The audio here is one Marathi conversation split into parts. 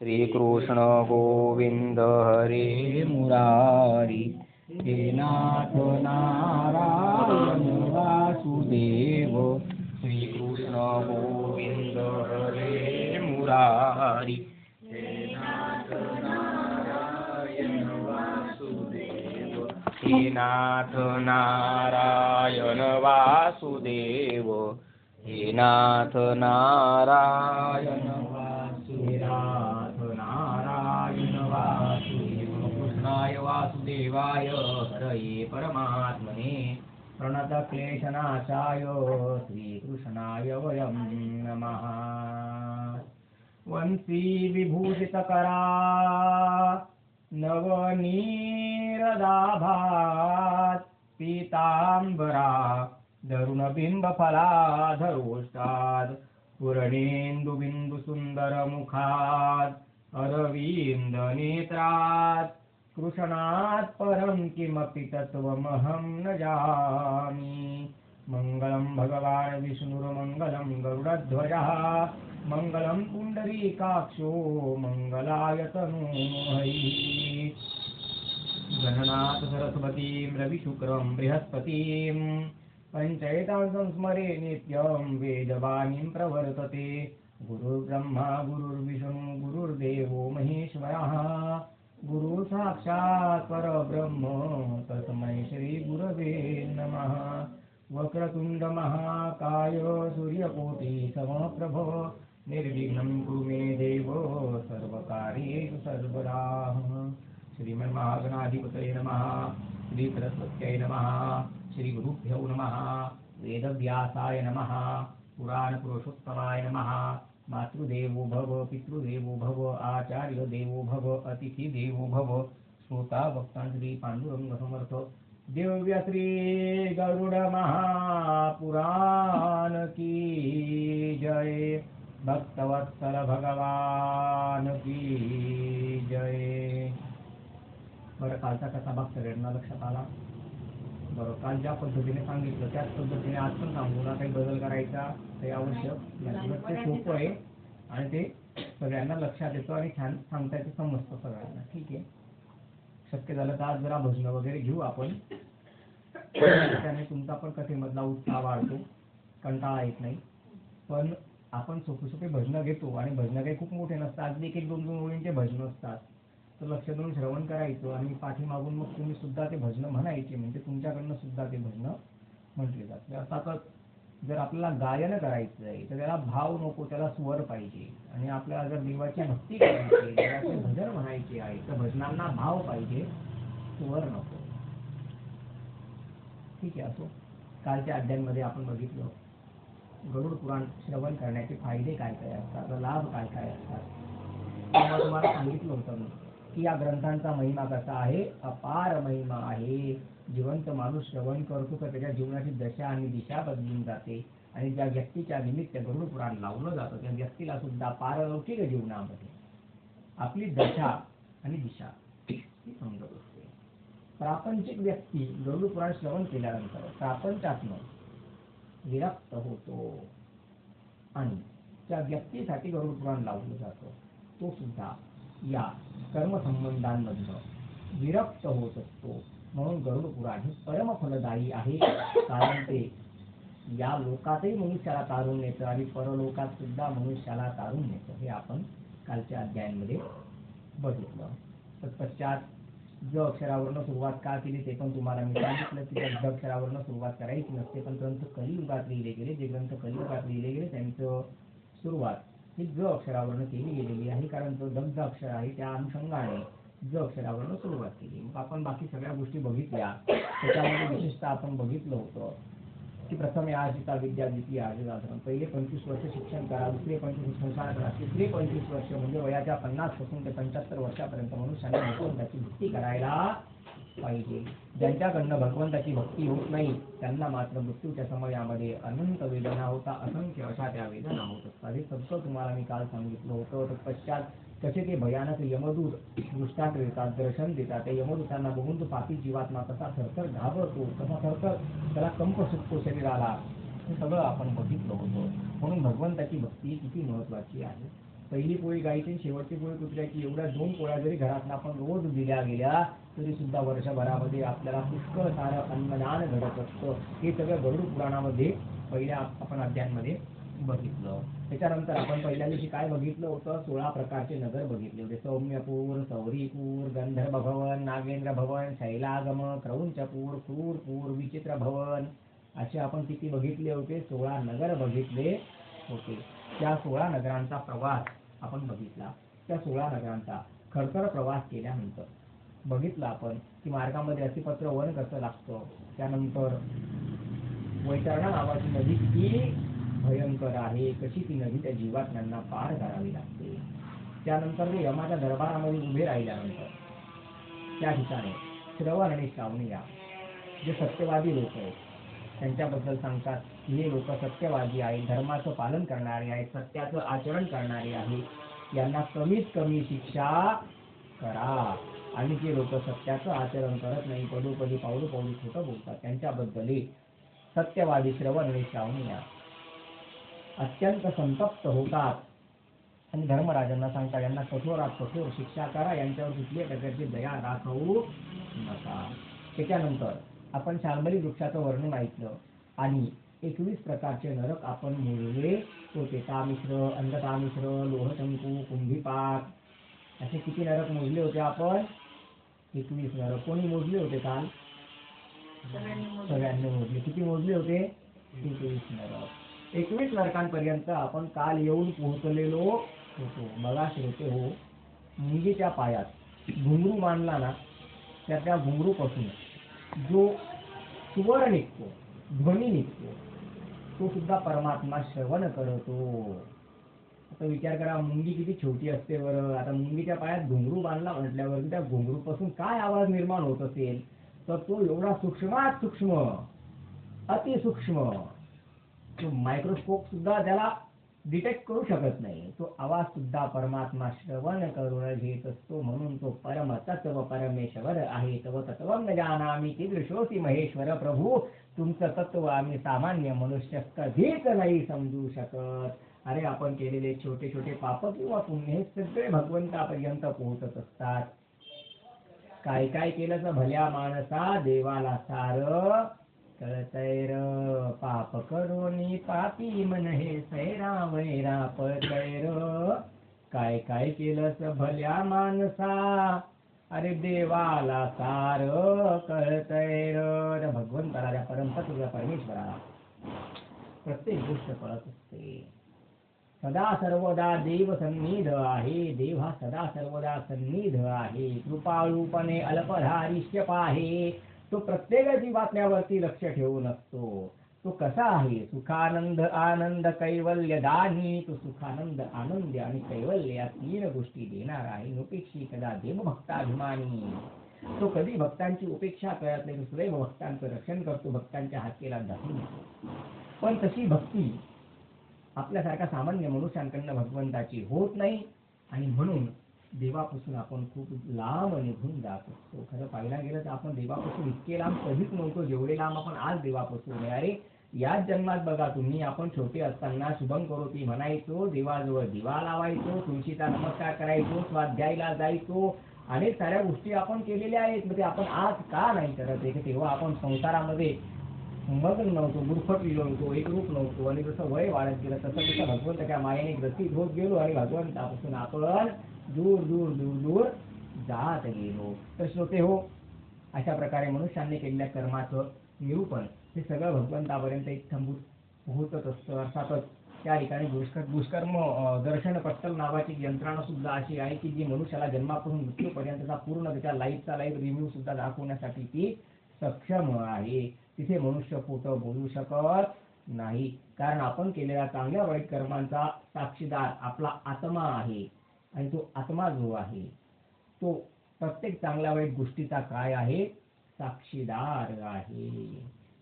श्रीकृष्ण गोविंद हरे मुरारी, हे नाथ नारायण वासुदेव। श्रीकृष्ण गोविंद हरे मुरारी, हे नाथ नारायण वासुदेव। हे नाथ नारायण वासुदेव, हे नाथ नारायण नारायण वासुदेव। कृष्णाय वासुदेवाय हरये परमात्मने प्रणतक्लेशनाशाय श्रीकृष्णाय वयं नमः। वंशी विभूषितकरा नवनीरदाभात् पीताम्बरा धरुणबिम्बफलाधरोष्टात् पूर्णेन्दुबिन्दुसुन्दरमुखात् अरविन्दनेत्रात् कृष्णात् परं किमपि तत्त्वमहं न जामि। मङ्गलं भगवान् विष्णुर्मङ्गलं गरुडध्वजः, मङ्गलं पुण्डरीकाक्षो मङ्गलाय तनूहरिः। गणनाथ सरस्वतीं रविशुक्रं बृहस्पतिं पञ्चैतां संस्मरे नित्यं वेदवाणीं प्रवर्तते। गुरुर्ब्रह्मा गुरुर्विष्णु गुरुर्देवो महेश्वरः, गुरु साक्षात् परब्रह्म तस्मै श्री गुरवे नमः। वक्रतुण्ड महाकाय सूर्यकोटि समप्रभ, निर्विघ्नं कुरु मे देव सर्वकार्येषु सर्वदा। श्रीमन्महागणाधिपतये नमः, श्री सरस्वत्यै नमः, श्री गुरुभ्यो नमः, वेदव्यासाय नमः, पुराणपुरुषोत्तमाय नमः। मातृदेवो भव, पितृदेवो भव, आचार्य देवो भव, अतिथि देवो भव। श्रोता भक्तां श्री पांडुरंग समर्थ दिव्य श्री गरुड महापुराण की जय। भक्तवत्सल भगवान की जय। बरं, कालचा कथा भाग सगळ्यांना लक्षात आला? बरं, काल ज्या पद्धतीने सांगितलं त्याच पद्धतीने आज पण सांगू ना, काही बदल करायचा ते आवश्यक नाही. ते सोपं आहे आणि ते सगळ्यांना लक्षात येतं आणि छान सांगता येतं, समजतं सगळ्यांना. ठीक आहे, शक्य झालं तर आज जरा भजनं वगैरे घेऊ आपण, त्याने तुमचा पण कथेमधला उत्साह वाढतो, कंटाळा येत नाही. पण आपण सोपे सोपे भजनं घेतो आणि भजनं काही खूप मोठे नसतात, अगदी एक दोन ओळींचे भजनं असतात. तर लक्ष देऊन श्रवण करायचं आणि पाठीमागून मग तुम्ही सुद्धा ते भजनं म्हणायचे, म्हणजे तुमच्याकडनं सुद्धा ते भजनं म्हटले जाते. अर्थातच जर आपल्याला गायन करायचं आहे तर त्याला भाव नको, त्याला स्वर पाहिजे. आणि आपल्याला जर देवाची भक्ती करायची आहे, देवाचे भजन म्हणायचे आहे, तर भजनांना भाव पाहिजे, स्वर नको. ठीक आहे, असो. कालच्या अध्यायांमध्ये आपण बघितलं गरुड पुराण श्रवण करण्याचे फायदे काय काय असतात, लाभ काय काय असतात. तेव्हा तुम्हाला सांगितलं होतं मी की या ग्रंथांचा महिमा कसा आहे, अपार महिमा आहे. जिवंत माणूस श्रवण करतो तर त्याच्या जीवनाची दशा आणि दिशा बदलून जाते. आणि ज्या व्यक्तीच्या निमित्त गरुड पुराण लावलं जातं त्या व्यक्तीला सुद्धा पारलौकिक जीवनामध्ये आपली दशा आणि दिशा ही समजत असते. प्रापंचिक व्यक्ती गरुड पुराण श्रवण केल्यानंतर प्रापंचातनं विरक्त होतो आणि त्या व्यक्तीसाठी गरुड पुराण लावलं जातं, तो सुद्धा या कर्मसंबंधांमधनं विरक्त होत असतो. म्हणून गरुड पुराण हे परमफलदायी आहे, कारण ते या लोकातही मनुष्याला तारून नेतं आणि परलोकात सुद्धा मनुष्याला तारून नेतं. हे आपण कालच्या अध्यायांमध्ये बघितलं. तत्पश्चात ज अक्षरावरनं सुरुवात का केली ते पण तुम्हाला मी सांगितलं की ज अक्षरावरनं सुरुवात करायची नसते, पण ग्रंथ कलियुगात लिहिले गेले. जे ग्रंथ कलियुगात लिहिले गेले त्यांचं सुरुवात ही ज अक्षरावरनं केली गेलेली आहे, कारण जो दग्ध अक्षर आहे त्या अनुषंगाने ज अक्षरावरनं सुरुवात केली. मग आपण बाकी सगळ्या गोष्टी बघितल्या. त्याच्यामध्ये विशेषतः आपण बघितलं होतं की प्रथम या आजिता विद्या द्वितीय आजिताधर्म, पहिले 25 वर्ष शिक्षण करा, दुसरे 25 संसार करा, तिसरे 25 वर्ष म्हणजे वयाच्या 50 पासून ते 75 वर्षापर्यंत मनुष्याने भगवंताची भक्ती करायला पाहिजे. ज्यांच्याकडनं भगवंताची भक्ती होत नाही त्यांना मात्र मृत्यूच्या समयामध्ये अनंत वेदना होता, असंख्य अशा त्या वेदना होत असतात. हे सगळं तुम्हाला मी काल सांगितलं होतं. तत्पश्चात कसे ते भयानक यमदूत दृष्टांत देतात, दर्शन देतात. त्या यमदूतांना बघून तो पापी जीवात्मा कसा थरथर घाबरतो, कसा थरथर त्याला कंप सुटतो शरीराला, हे सगळं आपण बघितलं होतं. म्हणून भगवंताची भक्ती किती महत्वाची आहे. पहिली पोळी गायची आणि शेवटची पोळी कुत्र्याची, एवढ्या 2 पोळ्या जरी घरातून आपण रोज दिल्या गेल्या तरी सुद्धा वर्षभरामध्ये आपल्याला पुष्कळ सारं अन्नदान घडत असतं. हे सगळं गरुड पुराणामध्ये पहिल्या आपण अध्यायांमध्ये बघितलं. त्याच्यानंतर आपण पहिल्या दिवशी काय बघितलं होतं? 16 प्रकारचे नगर बघितले होते. सौम्यपूर, सौरीपूर, गंधर्व भवन, नागेंद्र भवन, शैलागम, क्रौंचपूर, क्रूरपूर, विचित्र भवन असे आपण किती बघितले होते? 16 नगर बघितले होते. त्या 16 नगरांचा प्रवास आपण बघितला. त्या 16 नगरांचा खडतर प्रवास केल्यानंतर बघितलं आपण की मार्गामध्ये अतिपत्र वन कसं लागतं. त्यानंतर वैतरणा नावाची नदी किती भयंकर आहे, कशी ती नदी त्या जीवात्म्यांना पार करावी लागते. त्यानंतर ते यमाच्या दरबारामध्ये उभे राहिल्यानंतर त्या ठिकाणी श्रवण आणि श्रावणिया जे सत्यवादी लोक आहेत त्यांच्याबद्दल सांगतात की हे लोक सत्यवादी आहेत, धर्माचं पालन करणारे आहेत, सत्याचं आचरण करणारे आहेत, यांना कमीत कमी शिक्षा करा. आणि जे लोक सत्याचं आचरण करत नाही, पदोपदी पावलोपावली खोटं बोलतात, त्यांच्याबद्दल सत्यवादी श्रवण आणि श्रावणिया अत्यंत संतप्त होतात आणि धर्मराजांना सांगतात यांना कठोरात कठोर शिक्षा करा, यांच्यावर कुठल्याही प्रकारची दया दाखवू नका. त्याच्यानंतर आपण शाल्मली वृक्षाचं वर्णन ऐकलं आणि 21 प्रकारचे नरक आपण मोजले होते. तामिश्र, अंधतामिश्र, लोहशंकू, कुंभीपाक असे किती नरक मोजले होते आपण? 21 नरक. कोणी मोजले होते काल? सगळ्यांनी मोजले. किती मोजले होते? 21 नरक. 21 नरकांपर्यंत आपण काल येऊन पोहोचलेलो होतो. बघा श्रोते हो, मुंगीच्या पायात घुंगरू मानला ना, त्या घुंगरूपासून जो स्वर निघतो, ध्वनी निघतो, तो सुद्धा परमात्मा श्रवण करतो. आता विचार करा, मुंगी किती छोटी असते बरं. आता मुंगीच्या पायात घुंगरू बांधला म्हटल्यावर त्या घुंगरूपासून काय आवाज निर्माण होत असेल, तर तो एवढा सूक्ष्मात सूक्ष्म, अतिसूक्ष्म, तो मायक्रोस्कोप सुद्धा त्याला डिटेक्ट करू शकत नाही. तो आवाज सुद्धा परमात्मा श्रवण करून घेत असतो. म्हणून तो परम तत्व परमेश्वर आहे. तव तत्वं न जानामि कीदृशोऽसि महेश्वर. प्रभू, तुमचं तत्व आम्ही सामान्य मनुष्य कधीच नाही समजू शकत. अरे, आपण केलेले छोटे छोटे पाप किंवा पुण्य हे सगळे भगवंतापर्यंत पोहोचत असतात. काय काय केलं तर भल्या माणसा देवाला सार कळतैर. पाप करोनी पापी मन हे सैरा वैरा पळतैर. काय काय केलंस भल्या माणसा, अरे देवाला सार कळतैर. भगवंताला, त्या परमतत्व परमेश्वराला प्रत्येक गोष्ट कळत असते. सदा सर्वदा देव सन्निध आहे. देव हा सदा सर्वदा सन्निध आहे. कृपाळूपणे अल्पधारिष्य पाहे. तो प्रत्येक जीवात्म्यावरती लक्ष ठेवून असतो. तो कसा आहे? सुखानंद आनंद कैवल्य दानी. तो सुखानंद आनंद आणि कैवल्य या 3 गोष्टी देणार आहे. उपेक्षी कदा देवभक्ताभिमानी. तो कधी भक्तांची उपेक्षा करत नाही. तो सदैव भक्तांचं रक्षण करतो, भक्तांच्या हाकेला दाखवून येतो. पण तशी भक्ती आपल्यासारख्या सामान्य मनुष्यांकडनं भगवंताची होत नाही आणि म्हणून देवापासून आपण खूप लांब निघून जात असतो. खरं पाहायला गेलं तर आपण देवापासून इतके लांब कधीच नव्हतो जेवढे लांब आपण आज देवापासून आहे. अरे, याच जन्मात बघा तुम्ही, आपण छोटे असताना शुभम करोती म्हणायचो, देवाजवळ दिवा लावायचो, तुळशीचा नमस्कार करायचो, स्वाध्यायला जायचो, अनेक साऱ्या गोष्टी आपण केलेल्या आहेत. म्हणजे आपण आज का नाही करत आहे? तेव्हा आपण संसारामध्ये मग्न नव्हतो, गुरफटलेलो नव्हतो, एकरूप नव्हतो. आणि जसं वय वाढत गेलं तसं तसं भगवंताच्या मायेने ग्रसित होत गेलो आणि भगवंतापासून आपण दूर दूर दूर दूर जात गेलो. तर श्रोते हो, अशा प्रकारे मनुष्याने केलेल्या कर्माचं निरूपण हे सगळं भगवंतापर्यंत एक थांबून पोहोचत असतं. अर्थातच त्या ठिकाणी दुष्कर्म दर्शन पट्टल नावाची यंत्रणा सुद्धा अशी आहे की जी मनुष्याला जन्मापासून मृत्यूपर्यंतचा पूर्ण त्याच्या लाईफचा लाईफ रिव्ह्यू सुद्धा दाखवण्यासाठी ती सक्षम आहे. तिथे मनुष्य खोटं बोलू शकत नाही, कारण आपण केलेल्या चांगल्या वाईट कर्मांचा साक्षीदार आपला आत्मा आहे. आणि तो आत्मा जो आहे तो प्रत्येक चांगल्या वाईट गोष्टीचा काय आहे? साक्षीदार आहे.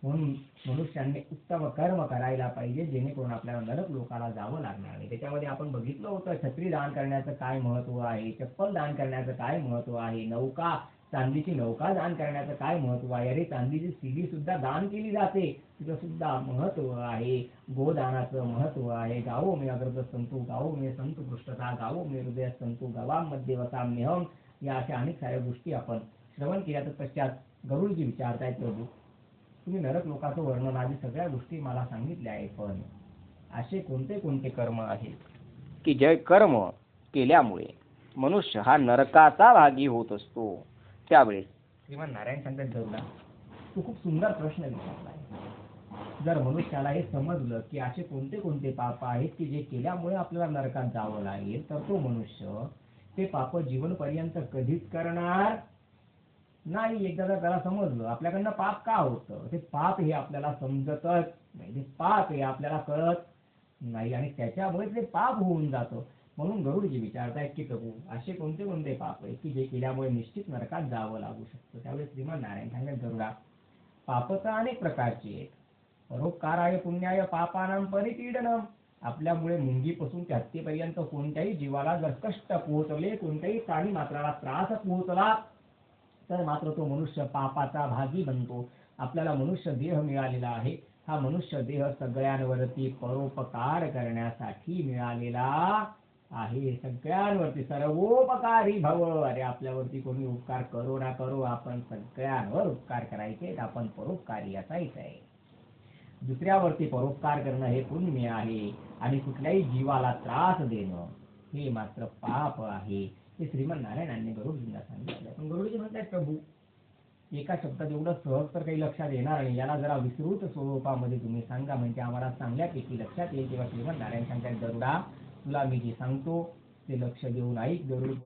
म्हणून मनुष्याने उत्तम कर्म करायला पाहिजे, जेणेकरून आपल्याला नरक लोकाला जावं लागणार नाही. त्याच्यामध्ये आपण बघितलं होतं छत्री दान करण्याचं काय महत्व आहे, चप्पल दान करण्याचं काय महत्व आहे, नौका चांदीची नौका दान करण्याचं काय महत्व आहे? अरे चांदीची सीडी सुद्धा दान केली जाते, तिचं सुद्धा महत्व आहे. गोदानाचं महत्व आहे. गावो मे अग्रज संतू, गावो मे संत पृष्ठता, गावो मे हृदय संतू, गावामध्ये वसाम्यहम. या अशा अनेक साऱ्या गोष्टी आपण श्रवण केल्या. तर पश्चात गरुडजी विचारतायत, प्रभू तुम्ही नरक लोकाचं वर्णन आधी सगळ्या गोष्टी मला सांगितल्या आहे, पण असे कोणते कोणते कर्म आहेत की जे कर्म केल्यामुळे मनुष्य हा नरकाचा भागी होत असतो? त्यावेळेस श्रीमान नारायण सांगतात, गरुडा तू खूप सुंदर प्रश्न विचारला आहे. जर मनुष्याला हे समजलं की असे कोणते कोणते पाप आहेत की जे केल्यामुळे आपल्याला नरकात जावं लागेल, तर तो मनुष्य ते पाप जीवनपर्यंत कधीच करणार नाही. एकदा जर त्याला समजलं आपल्याकडनं पाप का होतं, ते पाप हे आपल्याला समजतच नाही, ते पाप हे आपल्याला कळत नाही आणि त्याच्यामुळे ते पाप होऊन जातं. म्हणून गरुडजी विचारतायत की प्रभू असे कोणते कोणते पाप आहेत की जे केल्यामुळे निश्चित नरकात जावं लागू शकतं? त्यावेळेस श्रीमान नारायण सांगतात, गरुडा पाप तर अनेक प्रकारची आहेत. परोपकाराय पुण्याय पापानां परिपीडनम. आपल्यामुळे मुंगीपासून ते हत्तीपर्यंत कोणत्याही जीवाला जर कष्ट पोहोचले, कोणत्याही प्राणी मात्राला त्रास पोहोचला, तर मात्र तो मनुष्य पापाचा भागी बनतो. आपल्याला मनुष्य देह मिळालेला आहे. हा मनुष्य देह सगळ्यांवरती परोपकार करण्यासाठी मिळालेला आहे. सगळ्यांवरती सर्वोपकारी भव. अरे आपल्यावरती कोणी उपकार करो ना करो, आपण सगळ्यांवर उपकार करायचे, आपण परोपकारी असायचं आहे. दुसऱ्यावरती परोपकार करणं हे पुण्य आहे आणि कुठल्याही जीवाला त्रास देणं हे मात्र पाप आहे. हे श्रीमन नारायणांनी गरुडजींना सांगितलं. पण गरुडजी म्हणतात, प्रभू एका शब्दात एवढं सहज तर काही लक्षात येणार नाही, याला जरा विस्तृत स्वरूपामध्ये तुम्ही सांगा, म्हणजे आम्हाला चांगल्यापैकी लक्षात येईल. तेव्हा श्रीमन नारायण सांगतात, गरुडा तुला मी जे सांगतो ते लक्ष देऊन ऐक. गरुड